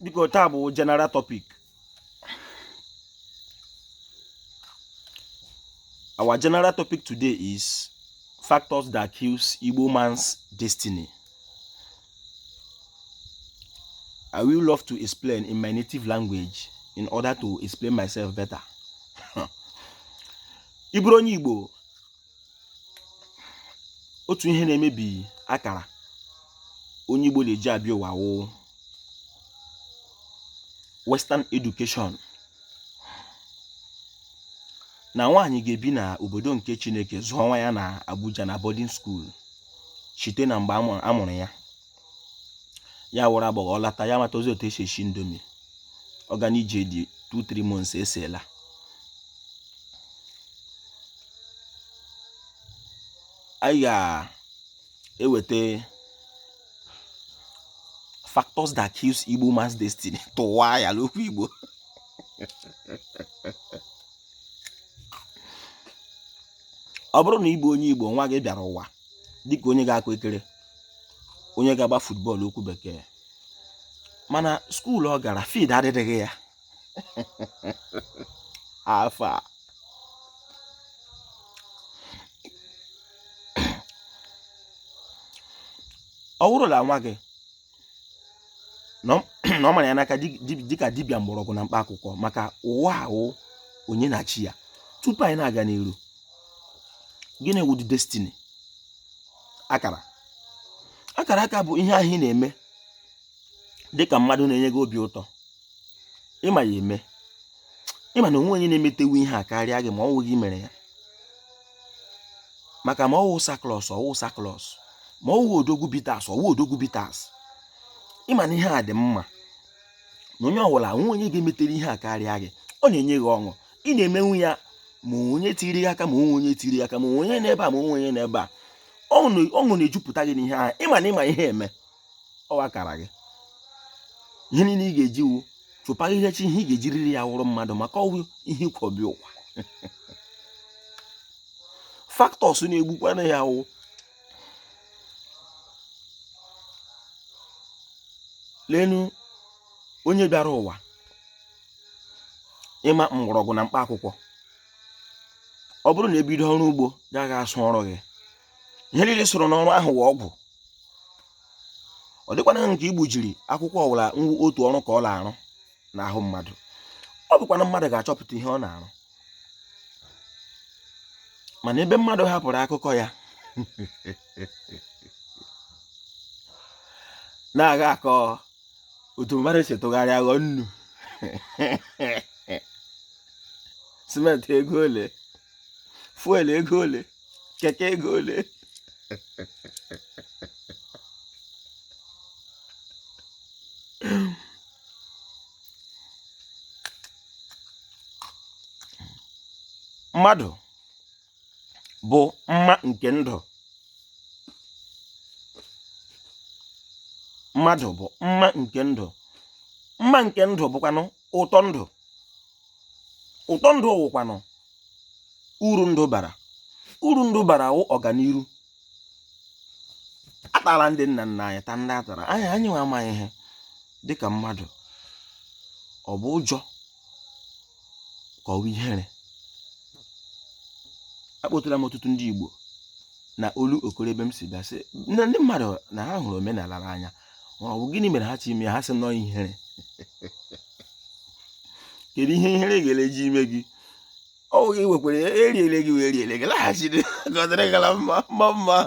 Because table general topic. Our general topic today is factors that kills Igbo man's destiny. I will love to explain in my native language in order to explain myself better. Ibro onye Igbo, otu ihe na-emebi akara onye Igbo na-eji abịa ụwa wụ Western education. Na nwaanyị ga-ebi na obodo nke Chineke zụọ nwa ya na Abuja na boarding school site na mgbe amụrụ ya. Ya wụrụ agbọghọ ọ lata ya mata ozi otu esi esi indomie. Ọganije dị 2-3 months esela. Anyị ga-eweta factors that kills Igbo man's destiny. Tụwa ya n'okwu Igbo. Ọ bụrụ na Igbo onye Igbo nwa gị bịara ụwa dịka onye ga-akụ ekere, onye ga-agba football okwu bekee, mana skuul ọ gara feed adịghị ya afa ọ wụrụ na nwa gị na ọ mara ya n'aka dịka dibịa mgbọrọgwụ na mkpa akwụkwọ, maka ụwa ahụ onye na-achị ya. Tupu anyị na-aga n'iru, gịnị wụ destiny? Akara aka bụ ihe ahụ ị na-eme dịka mmadụ na-enye gị obi ụtọ. Ịma ya eme, ịma na onwe onye na-emetewu ihe a karịa gị ma ọ wụghị mere ya. Maka ma ọ wụ saklọs ọwụ saklọs, ma ọ wụ odogwu bitas ọwụ odogwu bitas. Ịma na ihe a dị mma na onye ọwụla onwe onye ga-emetere ihe a karịa gị, ọ na-enye gị ọṅụ. Ị na-emenwu ya ma onye tiri gị aka ma onye tiri aka ma onye n'ebe a ma onye n'ebe a. Ọṅụ na-ejupụta gị n'ihe ahụ. Ịma na ịma ihe eme ọwa kara gị. Ihe niile ị ga-eji wu chụpara ihe chi ihe ị ga-ejiriri ya wụrụ mmadụ, maka ọwụ ihe ịkwọbi ụwa. Factors na-egbukwana ya wụ lenu onye bịara ụwa ịma mgbọrọgwụ na mkpa akwụkwọ. Ọ bụrụ na ebido ọrụ ugbo gaghị asụ ọrụ gị, ihe niile soro n'ọrụ ahụ wụ ọgwụ. Ọ dịkwana nke igbujiri akwụkwọ ọwụla otu ọrụ ka ọ na-arụ n'ahụ mmadụ. Ọ bụkwana mmadụ ga-achọpụta ihe ọ na-arụ. Mana ebe mmadụ hapụrụ akụkọ ya na-aga akọ otu mmadụ si tụgharịa ghọọ nnu. Simenti ego ole, fuel ego ole, keke ego ole. Mmadụ bụ mma nke ndụ. Mmadụ bụ mma nke ndụ. Mma nke ndụ bụkwanụ ụtọ ndụ. Ụtọ ndụ wụkwanụ uru ndụ bara. Uru ndụ bara wụ ọganiru. Atala ndị nna nna anyị ta ndị atara. Anyị nwe amaghị ihe dịka mmadụ. Ọ bụ ụjọ ka ọ bụ ihere. Akpọtara m ọtụtụ ndị Igbo na olu okorebe m si bịa sị na ndị mmadụ na ha hụrụ omenala anya. Ọ bụ gịnị mere ha chi ime ha sị nọ ihere? Kedu ihe ihere ga-eleji ime gị? Ọ gị wekwere eriele gị wee eriele gị laghachiri ka ọ dịrị gala mma.